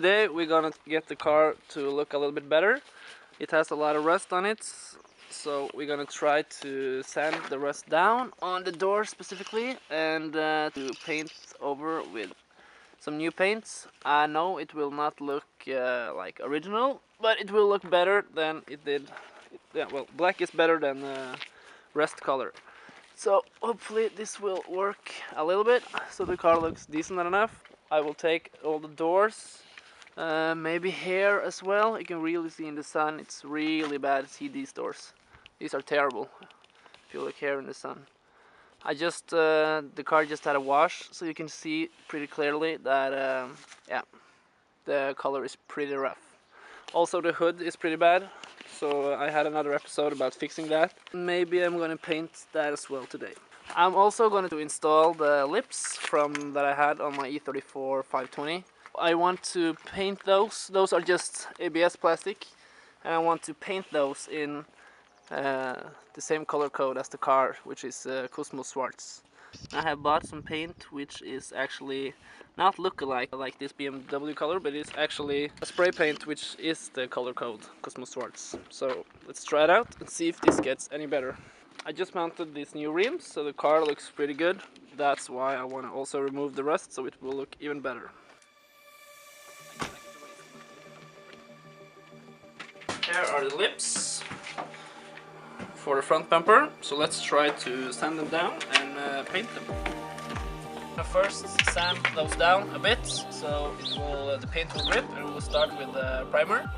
Today we're gonna get the car to look a little bit better. It has a lot of rust on it, so we're gonna try to sand the rust down on the door specifically and to paint over with some new paints. I know it will not look like original, but it will look better than it did. Yeah, well, black is better than rust color. So hopefully this will work a little bit so the car looks decent enough. I will take all the doors, maybe here as well. You can really see in the sun, it's really bad to see these doors. These are terrible if you look here in the sun. The car just had a wash, so you can see pretty clearly that yeah, the color is pretty rough. Also the hood is pretty bad, so I had another episode about fixing that. Maybe I'm gonna paint that as well today. I'm also going to install the lips that I had on my E34 520. I want to paint those. Those are just ABS plastic, and I want to paint those in the same color code as the car, which is Cosmos Schwarz. I have bought some paint which is actually not look-alike like this BMW color, but it's actually a spray paint which is the color code Cosmos Schwarz. So let's try it out and see if this gets any better. I just mounted these new rims, so the car looks pretty good. That's why I want to also remove the rust, so it will look even better. Here are the lips for the front bumper, so let's try to sand them down and paint them. First sand those down a bit, so the paint will grip, and we'll start with the primer.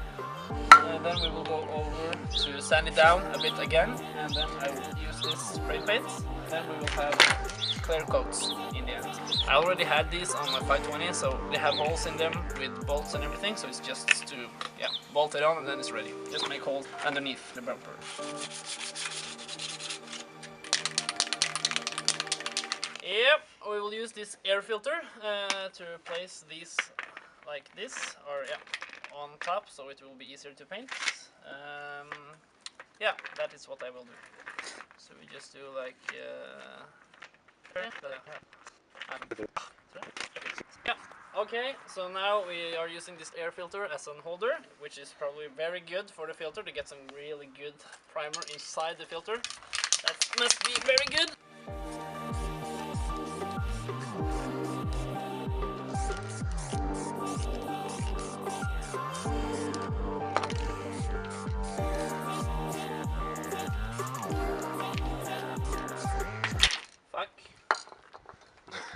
And then we will go over to sand it down a bit again, and then I will use this spray paint. Then we will have clear coats in the end. I already had these on my 520, so they have holes in them with bolts and everything, so it's just to bolt it on and then it's ready. Just make holes underneath the bumper. Yep, we will use this air filter to replace these like this, or on top, so it will be easier to paint. Yeah, that is what I will do. So we just do like yeah. Okay, so now we are using this air filter as an holder, which is probably very good for the filter to get some really good primer inside the filter. That must be very good.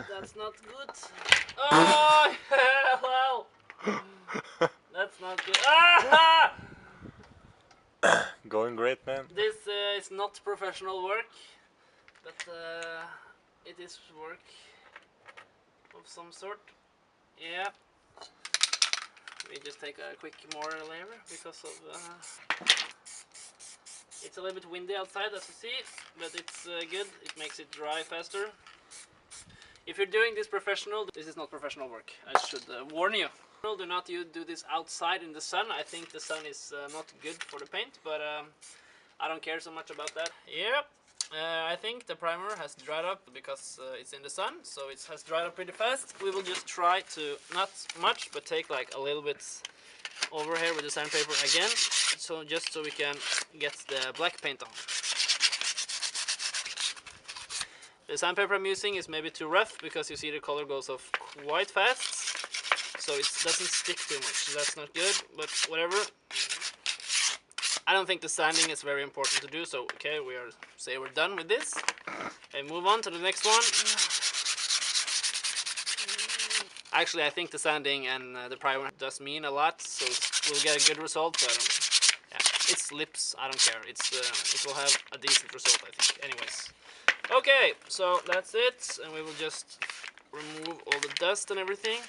That's not good. Oh, well. That's not good. Ah! Going great, man. This is not professional work, but it is work of some sort. Yeah. We just take a quick more layer because of it's a little bit windy outside, as you see, but it's good. It makes it dry faster. If you're doing this professional, this is not professional work. I should warn you. Do not do this outside in the sun. I think the sun is not good for the paint, but I don't care so much about that. Yep. I think the primer has dried up because it's in the sun, so it has dried up pretty fast. We will just try to, not much, but take like a little bit over here with the sandpaper again, so just so we can get the black paint on. The sandpaper I'm using is maybe too rough because you see the color goes off quite fast, so it doesn't stick too much. That's not good, but whatever. I don't think the sanding is very important to do, so okay, we're done with this and move on to the next one. Actually, I think the sanding and the primer does mean a lot, so we'll get a good result, but yeah, it's lips, I don't care. It will have a decent result, I think. Anyways. Okay, so that's it, and we will just remove all the dust and everything.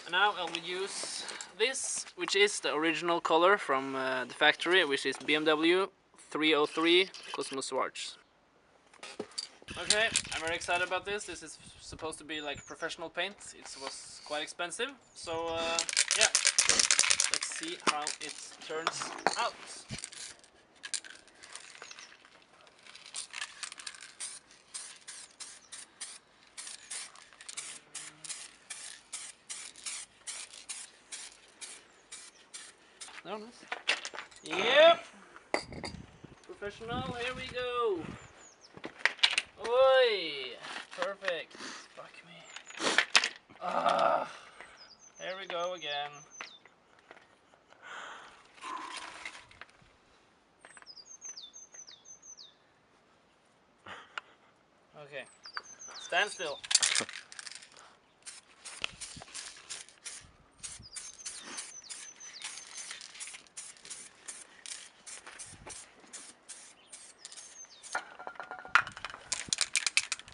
And now I will use this, which is the original color from the factory, which is BMW E34 Cosmos Schwarz. Okay, I'm very excited about this. This is supposed to be like professional paint. It was quite expensive, so yeah, let's see how it turns out. Vanos. Yep. Professional. Here we go. Oi. Perfect. Fuck me. Ah. Here we go again. Okay. Stand still.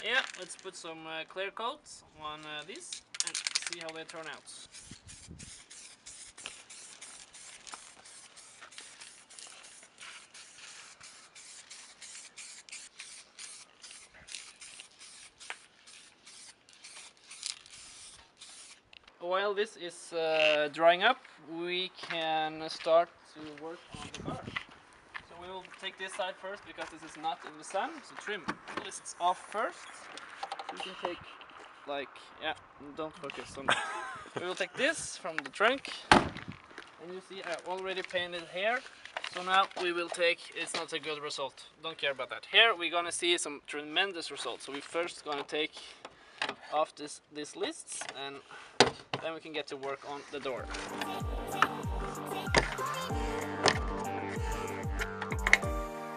Yeah, let's put some clear coats on these and see how they turn out. While this is drying up, we can start to work on the car. So we will take this side first because this is not in the sun, so trim lists off first. So you can take, like, yeah, don't focus on we will take this from the trunk, and you see I already painted here. So now we will take, it's not a good result, don't care about that. Here we're gonna see some tremendous results. So we first gonna take off these lists, and then we can get to work on the door.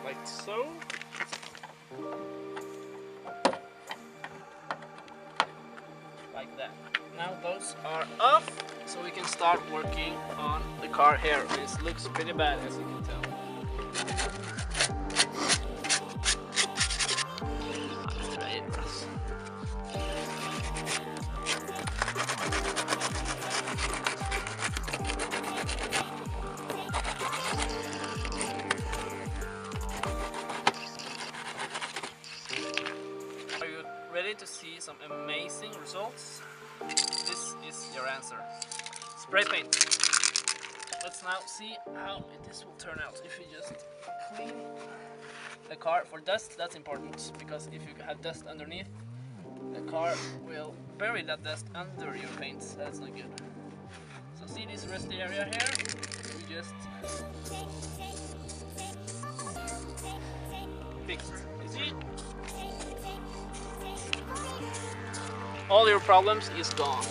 Like so. Like that. Now those are off, so we can start working on the car here. This looks pretty bad, as you can tell. Are you ready to see some amazing results? This is your answer. Spray paint. Let's now see how this will turn out. If you just clean the car for dust, that's important, because if you have dust underneath, the car will bury that dust under your paints. That's not good. So see this rusty area here? We just fixed. You see? All your problems is gone.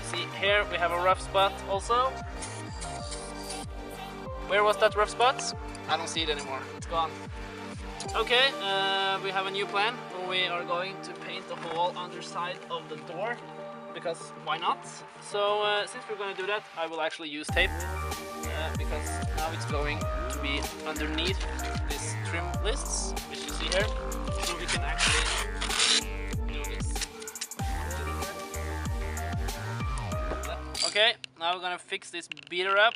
See, here we have a rough spot also. Where was that rough spot? I don't see it anymore. It's gone. Okay, we have a new plan. We are going to paint the whole underside of the door, because why not? So since we're going to do that, I will actually use tape, because now it's going to be underneath these trim lists, which you see here. So we can actually do this. Okay, now we're gonna fix this beater up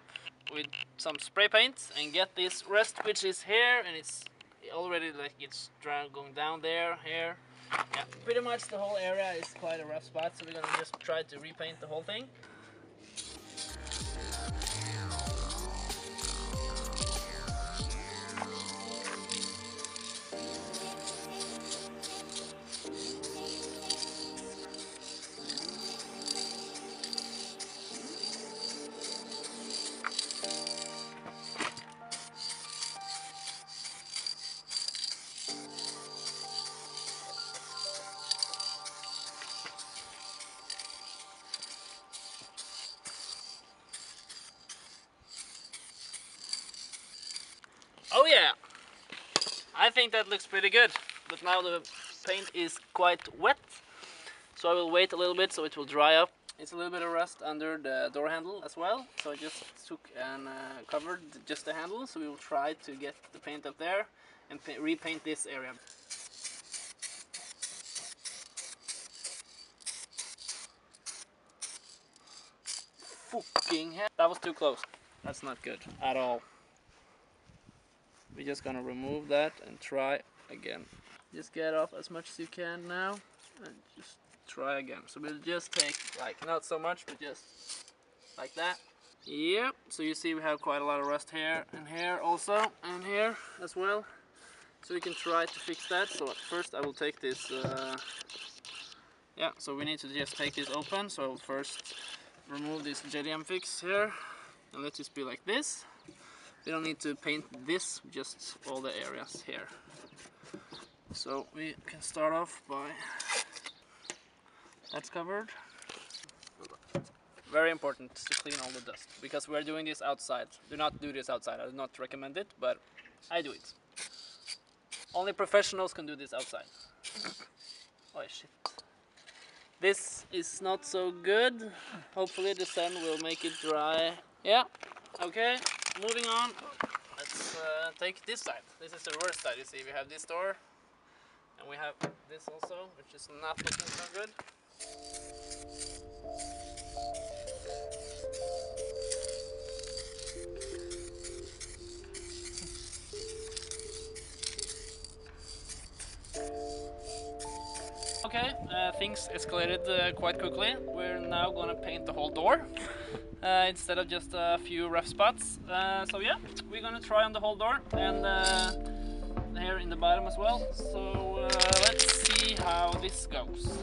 with some spray paint and get this rust which is here, and it's already like it's going down there, here. Yeah, pretty much the whole area is quite a rough spot, so we're gonna just try to repaint the whole thing. Oh yeah, I think that looks pretty good, but now the paint is quite wet, so I will wait a little bit so it will dry up. It's a little bit of rust under the door handle as well, so I just took and covered just the handle, so we will try to get the paint up there and repaint this area. Fucking hell, that was too close. That's not good at all. We're just gonna remove that and try again. Just get off as much as you can now and just try again. So we'll just take, like, not so much, but just like that. Yep, so you see we have quite a lot of rust here and here also, and here as well. So we can try to fix that. So first I will take this, yeah, so we need to just take this open. So I will first remove this JDM fix here. and let this be like this. We don't need to paint this, just all the areas here. So we can start off by, that's covered. Very important to clean all the dust, because we're doing this outside. Do not do this outside, I do not recommend it, but I do it. Only professionals can do this outside. Oh shit. This is not so good. Hopefully the sun will make it dry. Yeah, okay, moving on. Let's take this side. This is the reverse side. You see, we have this door, and we have this also, which is not looking so good. Okay, things escalated quite quickly. We're now gonna paint the whole door instead of just a few rough spots. So yeah, we're gonna try on the whole door, and here in the bottom as well. So let's see how this goes.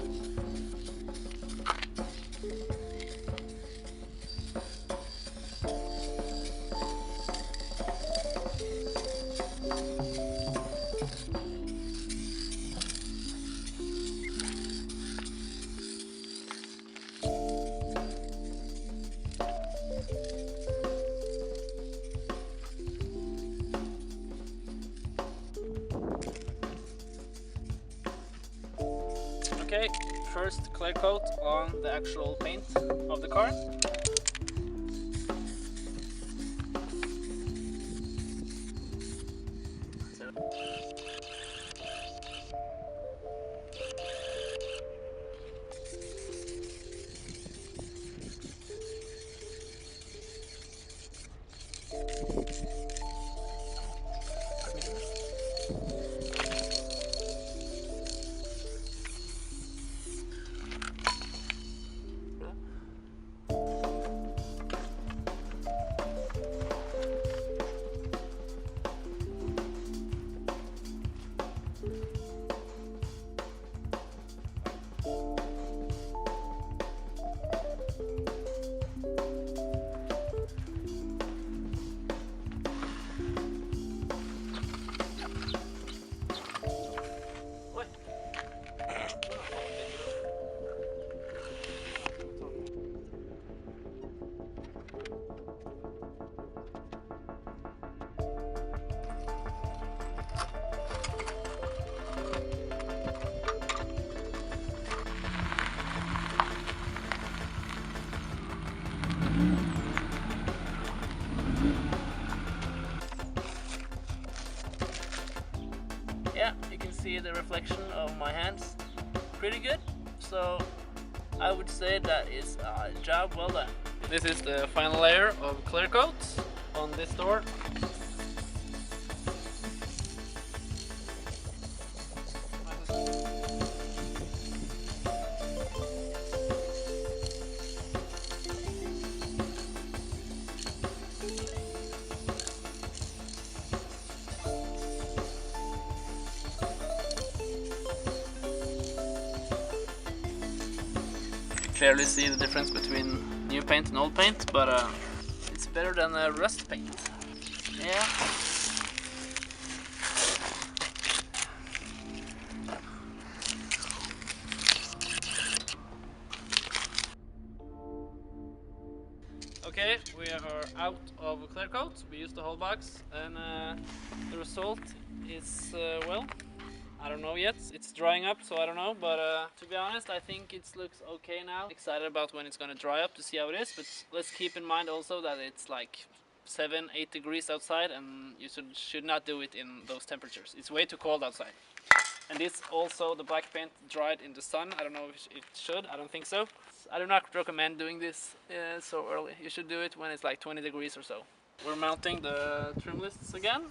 Okay, first clear coat on the actual paint of the car. Yeah, you can see the reflection of my hands pretty good, so I would say that is a job well done. This is the final layer of clear coat on this door. Clearly see the difference between new paint and old paint, but it's better than rust paint. Yeah. Okay, we are out of clear coat. We used the whole box, and the result is well, I don't know yet. It's drying up, so I don't know, but to be honest, I think it looks okay now. Excited about when it's gonna dry up to see how it is, but let's keep in mind also that it's like 7-8 degrees outside, and you should not do it in those temperatures. It's way too cold outside. And this also, the black paint dried in the sun. I don't know if it should, I don't think so. I do not recommend doing this so early. You should do it when it's like 20 degrees or so. We're mounting the trim lists again.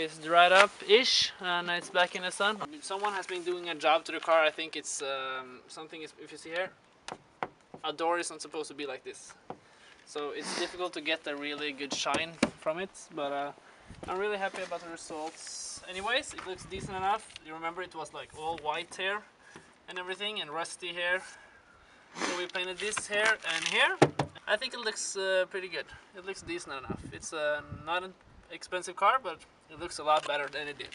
is dried up-ish and it's back in the sun. Someone has been doing a job to the car. I think it's something is, if you see here, a door is not supposed to be like this. So it's difficult to get a really good shine from it, but I'm really happy about the results. Anyways, it looks decent enough. You remember it was like all white here and everything and rusty here. So we painted this here and here. I think it looks pretty good. It looks decent enough. It's not an expensive car, but it looks a lot better than it did.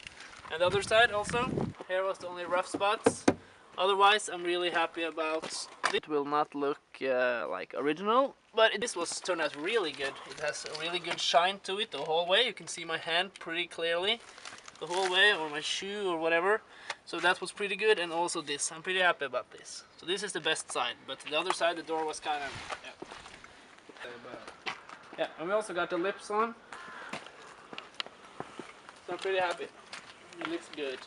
And the other side also, here was the only rough spots. Otherwise, I'm really happy about it. It will not look like original, but this was turned out really good. It has a really good shine to it the whole way. You can see my hand pretty clearly the whole way, or my shoe or whatever. So that was pretty good, and also this. I'm pretty happy about this. So this is the best side, but the other side, the door was kind of... Yeah, and we also got the lips on. So I'm pretty happy. It looks good.